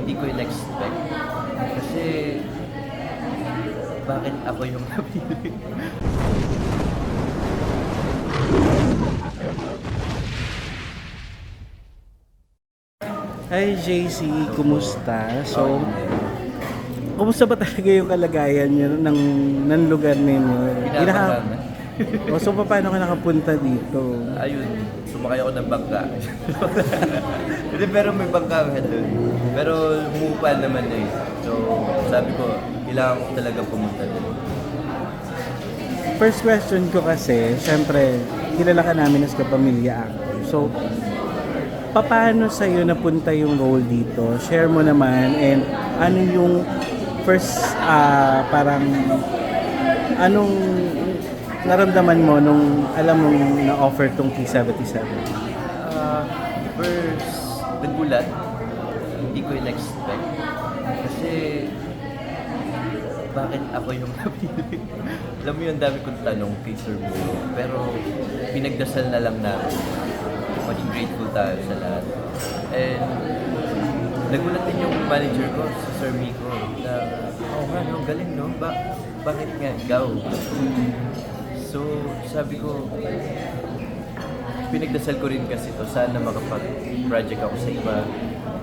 hindi ko in-expect. Kasi, bakit ako yung napili? Hi JC, kumusta? So, kumusta ba talaga yung kalagayan niyo ng lugar ninyo? Pinapakan. O, so paano ka nakapunta dito? Ayun, sumakay ako ng bangka. Hindi, pero may bangka nga doon. Pero humupa naman eh. So, sabi ko, kailangan ko talaga pumunta doon. First question ko kasi, syempre, kilala ka namin as kapamilya actor. So, paano sa'yo napunta yung role dito? Share mo naman, and ano yung first, parang, anong naramdaman mo nung alam mong na-offer tong P77? First, nagulat. Hindi ko in-expect. Kasi, bakit ako yung napili? Alam mo yun, dami kong tanong kay Sir Mo. Pero, pinagdasal na lang namin. Maging grateful tayo sa lahat. And, nagulat din yung manager ko, si Sir Miko, na, nga, no, galing, no? Bakit nga ikaw? So, sabi ko, pinagdasal ko rin kasi to, sana makapag-project ako sa iba.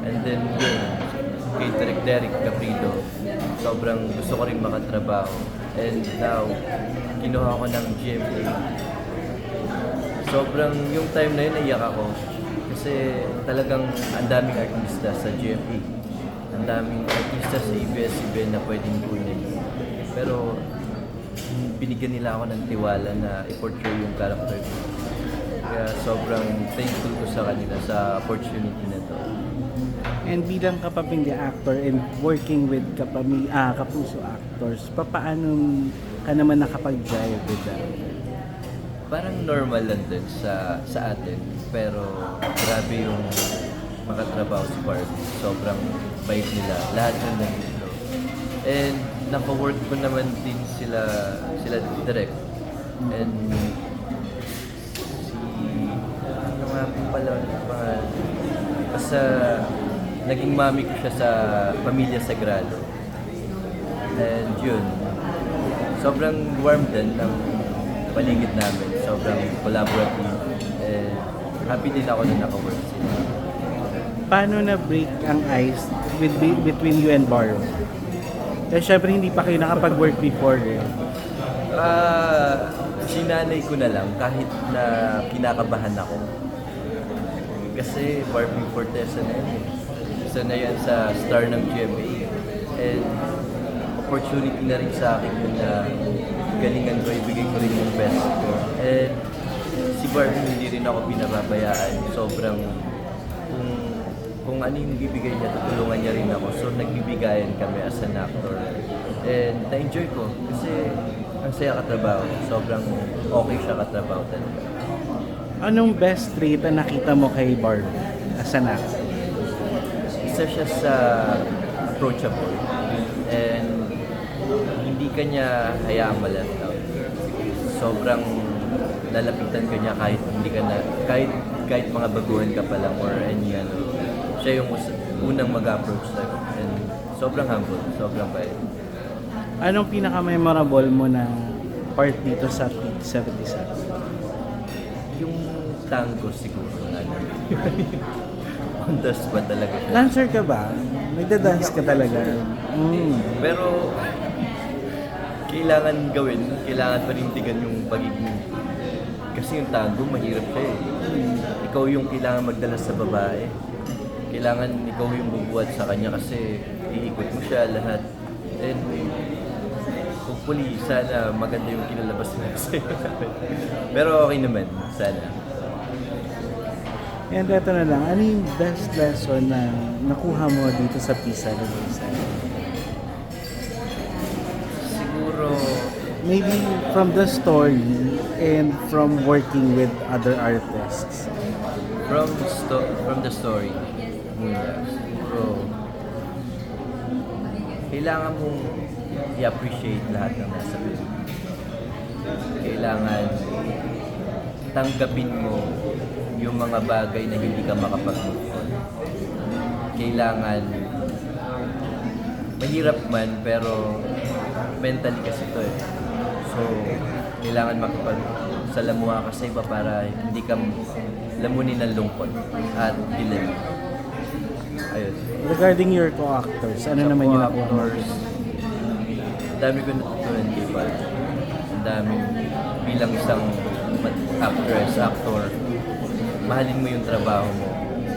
And then, yun, kay Derek Caprido, sobrang gusto ko rin makatrabaho. And now, kinuha ko ng GMA. Sobrang, yung time na yun, naiyak ako. Kasi talagang ang daming artista sa GMA. Ang daming artista sa ABS-CBN na pwedeng kunin. Pero, binigyan nila ako ng tiwala na i-portray yung character ko. Kaya sobrang thankful ko sa kanila sa opportunity na to. And bilang kapamilya actor and working with kapuso actors, paano ka naman nakapag-jive with that? Parang normal lang din sa atin. Pero grabe yung makatrabaho si Barbie. Sobrang bait nila. Lahat ng nandito. And naka-work ko naman din sila direct. And ano nga po pala basta naging mami ko siya sa Pamilya Sagrado. And yun, sobrang warm din ng paligid namin. Sobrang collaborative. And happy din ako na naka-work sila. Paano na-break ang ice between you and Barb? Kasi syempre hindi pa kayo nakapag-work before eh. Sinanay ko na lang kahit na kinakabahan ako. Kasi Barbie Fortesa na yun eh. Isa na yan sa star ng GMA. And opportunity na rin sa akin yun na galingan ko, ibigay ko rin yung best ko. And si Barbie hindi rin ako pinababayaan. Sobrang kung ano yung bibigay niya, tutulungan niya rin ako. So nagbibigayan kami as an actor. And na-enjoy ko kasi ang saya katrabaho. Sobrang okay siya katrabaho talaga. Anong best trait na nakita mo kay Barb as an actor? Isa siya sa approachable. And hindi ka niya hayaang ma-left out. Sobrang lalapitan ka niya kahit hindi ka na, kahit mga baguhan ka pa lang or any ano. Siya yung unang mag-approach sa'yo. And sobrang humble, sobrang bait. Anong pinaka-memorable mo na part dito sa P77? Yung tango siguro na on the spot talaga siya. Dancer ka ba? Nagda-dance ka talaga? Pero kailangan gawin, kailangan panindigan yung pagiging. Kasi yung tango, mahirap siya eh. Ikaw yung kailangan magdala sa babae. Kailangan ikaw yung bubuhat sa kanya kasi iikot mo siya lahat. And hopefully, sana maganda yung kinalabas na sa'yo. Pero okay naman, sana. And eto na lang, ano yung best lesson na nakuha mo dito sa P77? Siguro, Maybe from the story and from working with other artists. from the story muna. Siguro, kailangan mong i-appreciate lahat ng nasa buhay. Kailangan tanggapin mo yung mga bagay na hindi ka makapag-move on. Kailangan mahirap man, pero mentally kasi ito eh. So, kailangan makipagsalamuha ka sa iba para hindi ka lamunin ng lungkot at dilim. Ayun. Regarding your co-actors, ano naman yung nakuha mo? actors, dami ko natutunan kay Val. Ang dami bilang isang actress, actor, mahalin mo yung trabaho mo.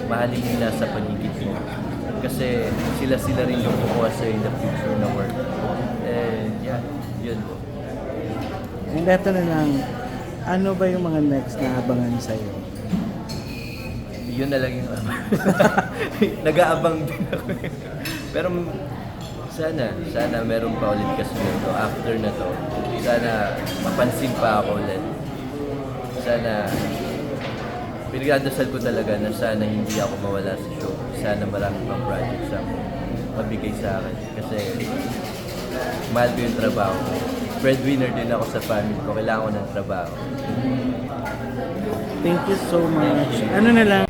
Mahalin yung nasa paligid mo. Kasi sila rin yung kukuha sa in the future na work. And yeah, yun po. And eto na lang, ano ba yung mga next na abangan sa'yo? Yun na lang yung nag-aabang din ako. Pero sana meron pa ulit kasunod to after na to. Sana mapansin pa ako ulit. Sana pinagdadasal ko talaga na sana hindi ako mawala sa show. Sana marami pang projects ang mabigay sa akin. Kasi mahal ko yung trabaho. Breadwinner din ako sa family ko. Kailangan ko ng trabaho. Thank you so much. Ano na lang,